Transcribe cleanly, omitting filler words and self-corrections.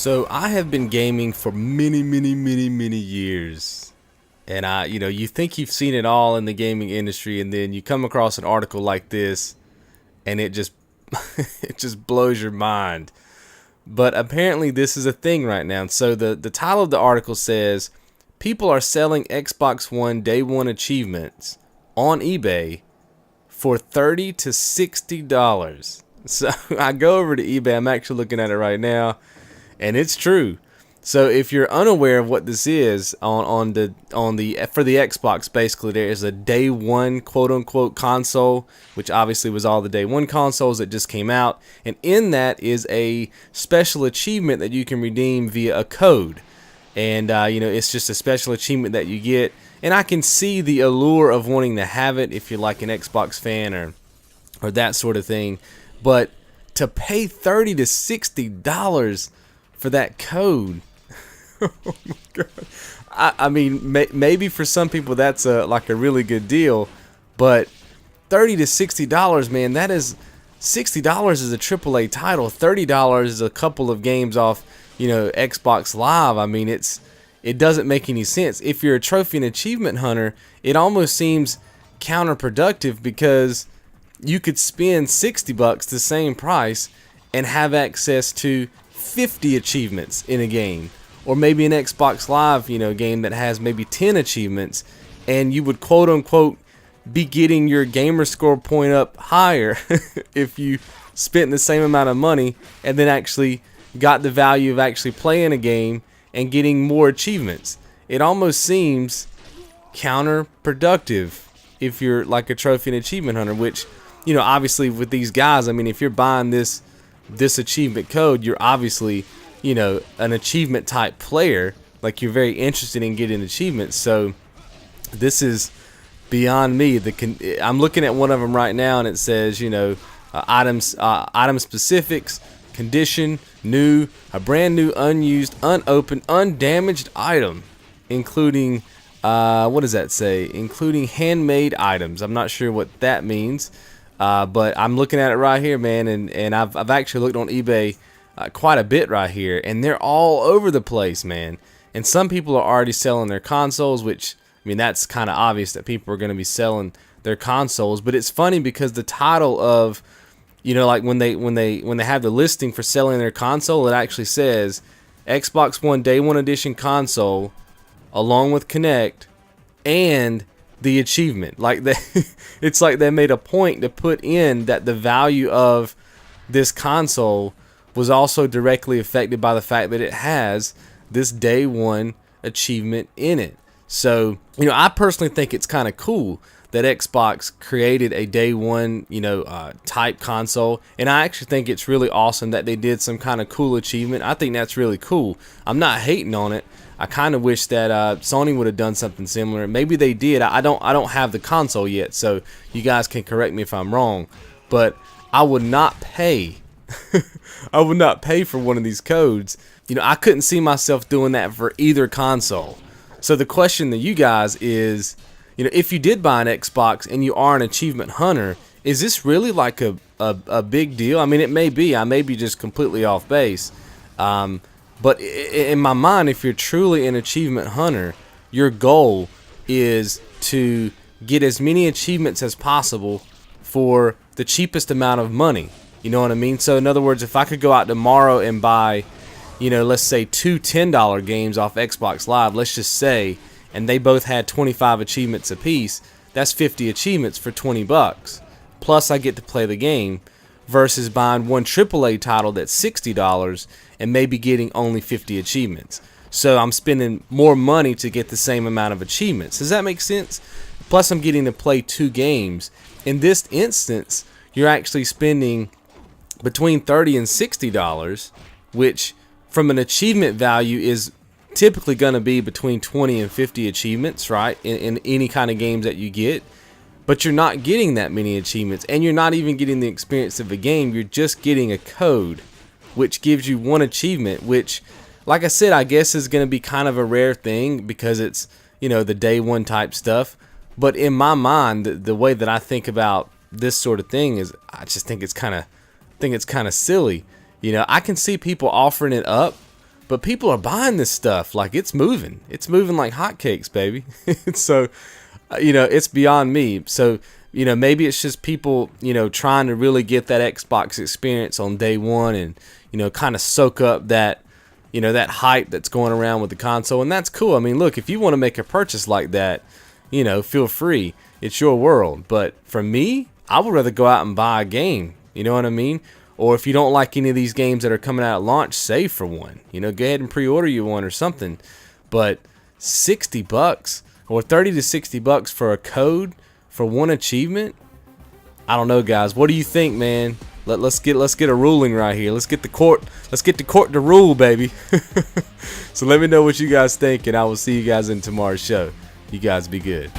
So I have been gaming for many years. And you think you've seen it all in the gaming industry, and then you come across an article like this and it just it just blows your mind. But apparently this is a thing right now. And so the title of the article says people are selling Xbox One Day 1 achievements on eBay for $30 to $60. So I go over to eBay. I'm actually looking at it right now. And it's true. So if you're unaware of what this is on the for the Xbox, basically there is a day one quote unquote console, which obviously was all the day one consoles that just came out, and in that is a special achievement that you can redeem via a code, and it's just a special achievement that you get, and I can see the allure of wanting to have it if you're like an Xbox fan or that sort of thing, but to pay $30 to $60 for that code. Oh my god! I mean, maybe for some people that's like a really good deal, but $30 to $60, man, that is $60 is a AAA title. $30 is a couple of games off, Xbox Live. I mean, it doesn't make any sense. If you're a trophy and achievement hunter, it almost seems counterproductive because you could spend $60 the same price and have access to 50 achievements in a game, or maybe an Xbox Live game that has maybe 10 achievements, and you would quote unquote be getting your gamer score point up higher if you spent the same amount of money and then actually got the value of actually playing a game and getting more achievements. It almost seems counterproductive if you're like a trophy and achievement hunter, which obviously with these guys, I mean, if you're buying this achievement code, you're obviously an achievement type player, like you're very interested in getting achievements. So this is beyond me. I'm looking at one of them right now, and it says item specifics, condition, new, a brand new, unused, unopened, undamaged item, including what does that say? Including handmade items. I'm not sure what that means. But I'm looking at it right here, man, and I've actually looked on eBay quite a bit right here, and they're all over the place, man. And some people are already selling their consoles, which, I mean, that's kind of obvious that people are going to be selling their consoles. But it's funny because the title of, like when they have the listing for selling their console, it actually says Xbox One Day 1 Edition console, along with Kinect, and the achievement. Like it's like they made a point to put in that the value of this console was also directly affected by the fact that it has this day one achievement in it. So I personally think it's kind of cool that Xbox created a day one type console, and I actually think it's really awesome that they did some kind of cool achievement. I think that's really cool. I'm not hating on it. I kind of wish that Sony would have done something similar. Maybe they did. I don't have the console yet, so you guys can correct me if I'm wrong. But I would not pay. I would not pay for one of these codes. I couldn't see myself doing that for either console. So the question to you guys is, if you did buy an Xbox and you are an achievement hunter, is this really like a big deal? I mean, it may be. I may be just completely off base. But in my mind, if you're truly an achievement hunter, your goal is to get as many achievements as possible for the cheapest amount of money. You know what I mean? So in other words, if I could go out tomorrow and buy, let's say two $10 games off Xbox Live, let's just say, and they both had 25 achievements apiece, that's 50 achievements for $20. Plus I get to play the game, versus buying one AAA title that's $60 and maybe getting only 50 achievements. So I'm spending more money to get the same amount of achievements. Does that make sense? Plus I'm getting to play two games. In this instance, you're actually spending between $30 and $60, which from an achievement value is typically going to be between 20 and 50 achievements, right? In any kind of games that you get. But you're not getting that many achievements, and you're not even getting the experience of a game. You're just getting a code, which gives you one achievement, which, like I said, I guess is going to be kind of a rare thing because it's, the day one type stuff. But in my mind, the way that I think about this sort of thing is, I just think it's kind of silly. I can see people offering it up But people are buying this stuff. Like, it's moving. It's moving like hotcakes, baby. So, it's beyond me. So, maybe it's just people, trying to really get that Xbox experience on day one and, kind of soak up that, that hype that's going around with the console. And that's cool. I mean, look, if you want to make a purchase like that, feel free. It's your world. But for me, I would rather go out and buy a game. You know what I mean? Or if you don't like any of these games that are coming out at launch, save for one. Go ahead and pre-order you one or something. But $60 or $30 to $60 for a code for one achievement? I don't know, guys. What do you think, man? Let's get a ruling right here. Let's get the court to rule, baby. So let me know what you guys think, and I will see you guys in tomorrow's show. You guys be good.